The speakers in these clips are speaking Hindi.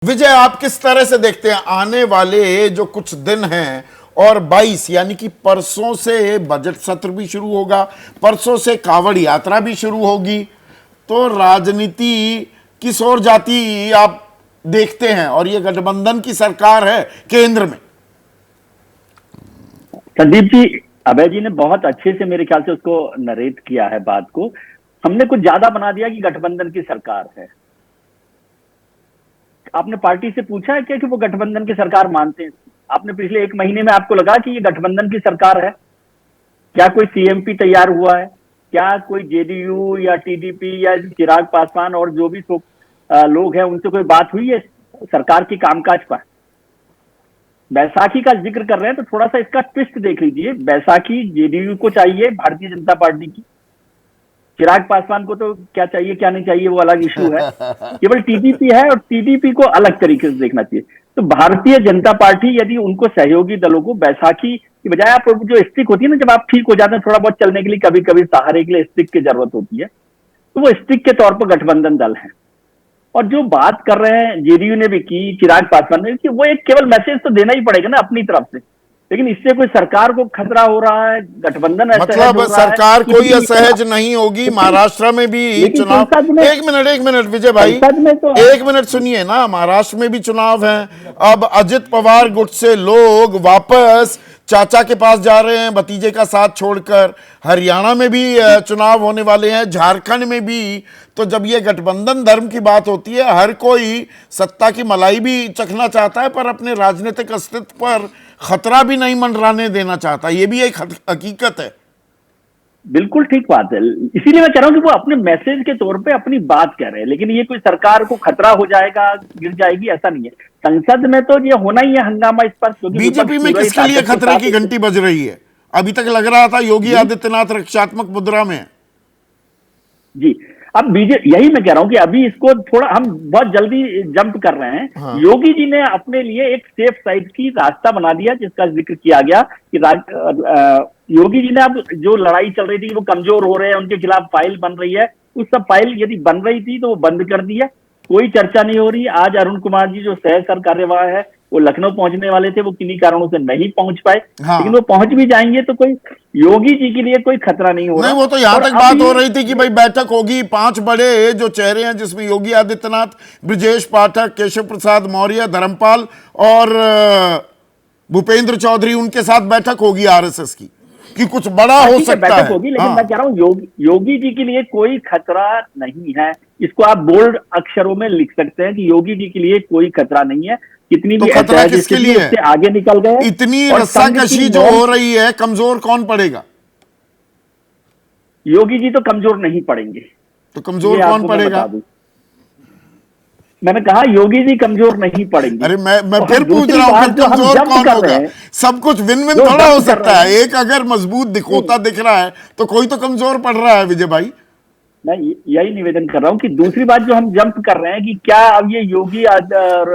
विजय, आप किस तरह से देखते हैं आने वाले जो कुछ दिन हैं और 22 यानी कि परसों से बजट सत्र भी शुरू होगा, परसों से कांवड़ यात्रा भी शुरू होगी, तो राजनीति किस ओर जाती आप देखते हैं? और ये गठबंधन की सरकार है केंद्र में। संदीप जी, अभय जी ने बहुत अच्छे से मेरे ख्याल से उसको नरेट किया है बात को। हमने कुछ ज्यादा बना दिया कि गठबंधन की सरकार है। आपने पार्टी से पूछा है क्या कि वो गठबंधन की सरकार मानते हैं? आपने पिछले एक महीने में आपको लगा कि ये गठबंधन की सरकार है? क्या कोई सीएमपी तैयार हुआ है? क्या कोई जेडीयू या टीडीपी या चिराग पासवान और जो भी लोग हैं उनसे कोई बात हुई है सरकार की कामकाज पर? बैसाखी का जिक्र कर रहे हैं तो थोड़ा सा इसका ट्विस्ट देख लीजिए। बैसाखी जेडीयू को चाहिए, भारतीय जनता पार्टी की। चिराग पासवान को तो क्या चाहिए क्या नहीं चाहिए वो अलग इशू है। केवल टीडीपी है और टीडीपी को अलग तरीके से देखना चाहिए। तो भारतीय जनता पार्टी यदि उनको सहयोगी दलों को बैसाखी की बजाय, आप जो स्टिक होती है ना, जब आप ठीक हो जाते हैं थोड़ा बहुत चलने के लिए, कभी कभी सहारे के लिए स्टिक की जरूरत होती है, तो वो स्टिक के तौर पर गठबंधन दल है। और जो बात कर रहे हैं जेडीयू ने भी की, चिराग पासवान ने की, वो एक केवल मैसेज तो देना ही पड़ेगा ना अपनी तरफ से। लेकिन इससे कोई सरकार को खतरा हो रहा है, गठबंधन मतलब सरकार कोई असहज नहीं होगी? महाराष्ट्र में भी चुनाव, एक मिनट विजय भाई, तो एक मिनट सुनिए ना, महाराष्ट्र में भी चुनाव है। अब अजित पवार गुट से लोग वापस चाचा के पास जा रहे हैं भतीजे का साथ छोड़कर। हरियाणा में भी चुनाव होने वाले हैं, झारखंड में भी। तो जब ये गठबंधन धर्म की बात होती है, हर कोई सत्ता की मलाई भी चखना चाहता है पर अपने राजनीतिक अस्तित्व पर खतरा भी नहीं मंडराने देना चाहता। ये भी एक हकीकत है। बिल्कुल ठीक बात है। इसीलिए मैं कह रहा हूं कि वो अपने मैसेज के तौर पे अपनी बात कह रहे हैं, लेकिन ये कोई सरकार को खतरा हो जाएगा, गिर जाएगी, ऐसा नहीं है। संसद में तो ये होना ही है हंगामा इस पर, क्योंकि बीजेपी में किसके लिए खतरे की घंटी बज रही है? अभी तक लग रहा था योगी आदित्यनाथ रक्षात्मक मुद्रा में जी। अब बीजेपी, यही मैं कह रहा हूं कि अभी इसको थोड़ा हम बहुत जल्दी जंप कर रहे हैं। हाँ। योगी जी ने अपने लिए एक सेफ साइड की रास्ता बना दिया, जिसका जिक्र किया गया कि योगी जी ने अब जो लड़ाई चल रही थी, वो कमजोर हो रहे हैं, उनके खिलाफ फाइल बन रही है, उस सब फाइल यदि बन रही थी तो वो बंद कर दी है, कोई चर्चा नहीं हो रही। आज अरुण कुमार जी जो सह सर कार्यवाह है, वो लखनऊ पहुंचने वाले थे, वो किन्हीं कारणों से नहीं पहुंच पाए। हाँ। लेकिन वो पहुंच भी जाएंगे तो कोई योगी जी के लिए कोई खतरा नहीं हो रहा। नहीं, वो तो यहां तक बात हो रही थी कि भाई बैठक होगी, 5 बड़े जो चेहरे हैं जिसमें योगी आदित्यनाथ, ब्रजेश पाठक, केशव प्रसाद मौर्य, धर्मपाल और भूपेंद्र चौधरी, उनके साथ बैठक होगी आरएसएस की, कि कुछ बड़ा हो सकता है। होगी, लेकिन मैं कह रहा हूं योगी जी के लिए कोई खतरा नहीं है। इसको आप बोल्ड अक्षरों में लिख सकते हैं कि योगी जी के लिए कोई खतरा नहीं है। कितनी भी खतरा किसके लिए है? आगे निकल गए। इतनी रस्साकशी जो हो रही है, कमजोर कौन पड़ेगा? योगी जी तो कमजोर नहीं पड़ेंगे। तो कमजोर कौन पड़ेगा? मैंने कहा योगी जी कमजोर नहीं पड़ेंगे। अरे मैं फिर पूछ रहा हूं, कमजोर कौन होगा? सब कुछ विन विन थोड़ा हो सकता है। एक अगर मजबूत दिखोता दिख रहा है तो कोई तो कमजोर पड़ रहा है विजय भाई। मैं यही निवेदन कर रहा हूं कि दूसरी बात जो हम जंप कर रहे हैं कि क्या अब ये योगी और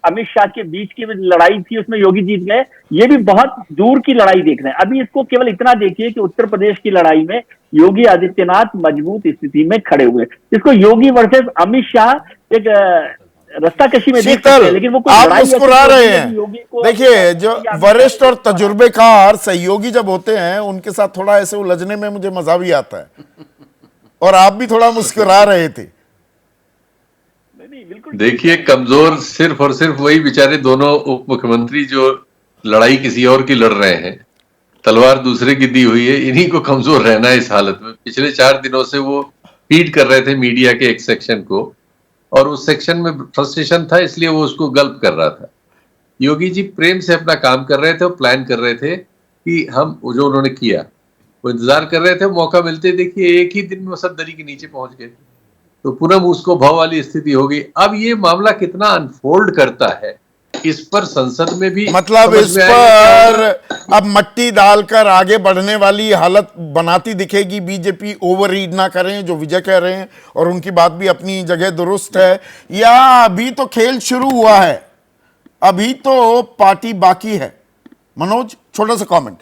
अमित शाह के बीच की लड़ाई थी, उसमें योगी जीत गए, ये भी बहुत दूर की लड़ाई देख रहे हैं। अभी इसको केवल इतना देखिए कि उत्तर प्रदेश की लड़ाई में योगी आदित्यनाथ मजबूत स्थिति में खड़े हुए। इसको योगी वर्सेस अमित शाह एक रास्ता कशी में देख सकते हैं, लेकिन वो आप मुस्कुरा रहे हैं। देखिए, जो वरिष्ठ और तजुर्बेकार सहयोगी जब होते हैं, उनके साथ थोड़ा ऐसे उलझने में मुझे मजा भी आता है। और आप भी थोड़ा मुस्कुरा रहे थे। देखिए, कमजोर सिर्फ और सिर्फ वही बेचारे दोनों उप मुख्यमंत्री जो लड़ाई किसी और की लड़ रहे हैं, तलवार दूसरे की दी हुई है, इन्हीं को कमजोर रहना है इस हालत में। पिछले 4 दिनों से वो फीड कर रहे थे मीडिया के एक सेक्शन को, और उस सेक्शन में फ्रस्ट्रेशन था, इसलिए वो उसको गल्प कर रहा था। योगी जी प्रेम से अपना काम कर रहे थे और प्लान कर रहे थे कि हम जो उन्होंने किया, वो इंतजार कर रहे थे मौका मिलते। देखिए, एक ही दिन में वो सब दरी के नीचे पहुंच गए, तो पुनः उसको भाव वाली स्थिति हो गई। अब ये मामला कितना अनफोल्ड करता है, इस पर संसद में भी मतलब इस पर अब मट्टी डालकर आगे बढ़ने वाली हालत बनाती दिखेगी बीजेपी। ओवर रीड ना करें जो विजय कह रहे हैं, और उनकी बात भी अपनी जगह दुरुस्त है। या अभी तो खेल शुरू हुआ है, अभी तो पार्टी बाकी है? मनोज, छोटा सा कमेंट।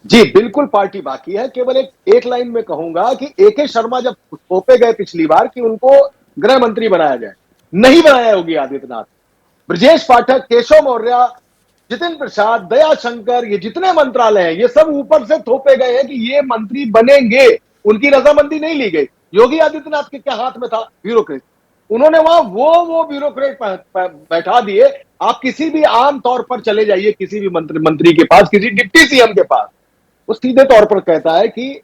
जी बिल्कुल, पार्टी बाकी है। केवल एक लाइन में कहूंगा कि एके शर्मा जब थोपे गए पिछली बार कि उनको गृह मंत्री बनाया जाए, नहीं बनाया योगी आदित्यनाथ। ब्रजेश पाठक, केशव मौर्य, जितिन प्रसाद, दया शंकर, ये जितने मंत्रालय हैं ये सब ऊपर से थोपे गए हैं कि ये मंत्री बनेंगे, उनकी रजामंदी नहीं ली गई। योगी आदित्यनाथ के क्या हाथ में था? ब्यूरोक्रेट। उन्होंने वहां वो ब्यूरोक्रेट बैठा दिए। आप किसी भी आम तौर पर चले जाइए, किसी भी मंत्री के पास, किसी डिप्टी सीएम के पास, वो सीधे तौर पर कहता है कि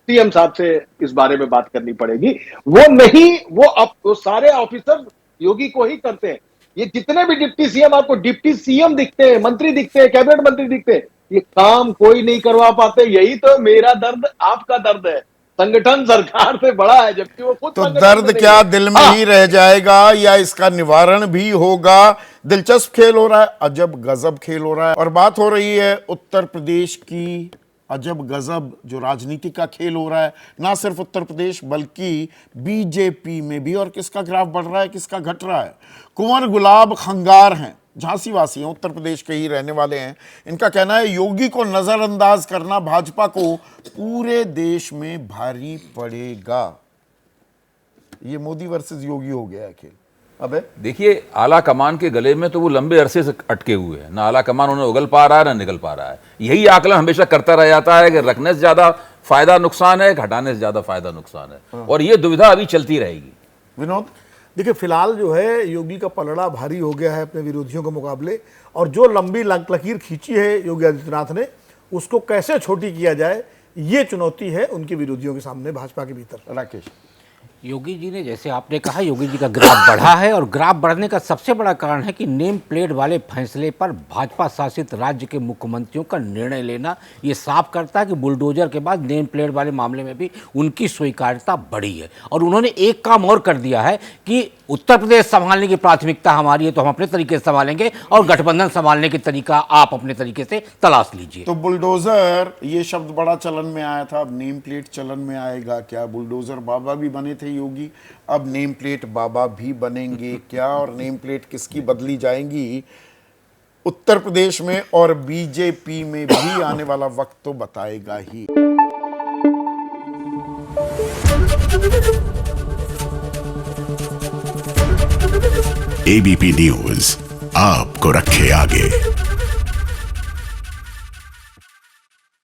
सीएम साहब से इस बारे में बात करनी पड़ेगी। वो नहीं, वो सारे ऑफिसर योगी को ही करते हैं। ये जितने भी डिप्टी सीएम आपको डिप्टी सीएम दिखते हैं, मंत्री दिखते हैं, कैबिनेट मंत्री दिखते हैं, ये काम कोई नहीं करवा पाते। यही तो मेरा दर्द, आपका दर्द है। संगठन सरकार से बड़ा है, जबकि वो खुद तो संगठन दर्द में नहीं क्या है। दिल में ही रह जाएगा या इसका निवारण भी होगा? दिलचस्प खेल हो रहा है, अजब गजब खेल हो रहा है। और बात हो रही है उत्तर प्रदेश की अजब गजब जो राजनीति का खेल हो रहा है, ना सिर्फ उत्तर प्रदेश बल्कि बीजेपी में भी। और किसका ग्राफ बढ़ रहा है, किसका घट रहा है? कुंवर गुलाब खंगार हैं, झांसी वासी हैं, उत्तर प्रदेश के ही रहने वाले हैं। इनका कहना है योगी को नजरअंदाज करना भाजपा को पूरे देश में भारी पड़ेगा। ये मोदी वर्सेस योगी हो गया है खेल। अबे देखिए, आला कमान के गले में तो वो लंबे अरसे से अटके हुए हैं, ना आला कमान उन्हें उगल पा रहा है ना निकल पा रहा है। यही आकलन हमेशा करता रह जाता है कि रखने से ज्यादा फायदा नुकसान है, घटाने से ज्यादा फायदा नुकसान है, और ये दुविधा अभी चलती रहेगी। विनोद, देखिए, फिलहाल जो है योगी का पलड़ा भारी हो गया है अपने विरोधियों के मुकाबले, और जो लंबी लकीर खींची है योगी आदित्यनाथ ने, उसको कैसे छोटी किया जाए, ये चुनौती है उनके विरोधियों के सामने भाजपा के भीतर। राकेश, योगी जी ने, जैसे आपने कहा, योगी जी का ग्राफ बढ़ा है, और ग्राफ बढ़ने का सबसे बड़ा कारण है कि नेम प्लेट वाले फैसले पर भाजपा शासित राज्य के मुख्यमंत्रियों का निर्णय लेना ये साफ करता है कि बुलडोजर के बाद नेम प्लेट वाले मामले में भी उनकी स्वीकार्यता बढ़ी है। और उन्होंने एक काम और कर दिया है कि उत्तर प्रदेश संभालने की प्राथमिकता हमारी है तो हम अपने तरीके से संभालेंगे, और गठबंधन संभालने की तरीका आप अपने तरीके से तलाश लीजिए। तो बुलडोजर ये शब्द बड़ा चलन में आया था, अब नेम प्लेट चलन में आएगा क्या? बुलडोजर बाबा भी बने थे योगी, अब नेम प्लेट बाबा भी बनेंगे क्या? और नेम प्लेट किसकी बदली जाएंगी उत्तर प्रदेश में और बीजेपी में भी आने वाला वक्त तो बताएगा ही। एबीपी न्यूज आपको रखे आगे।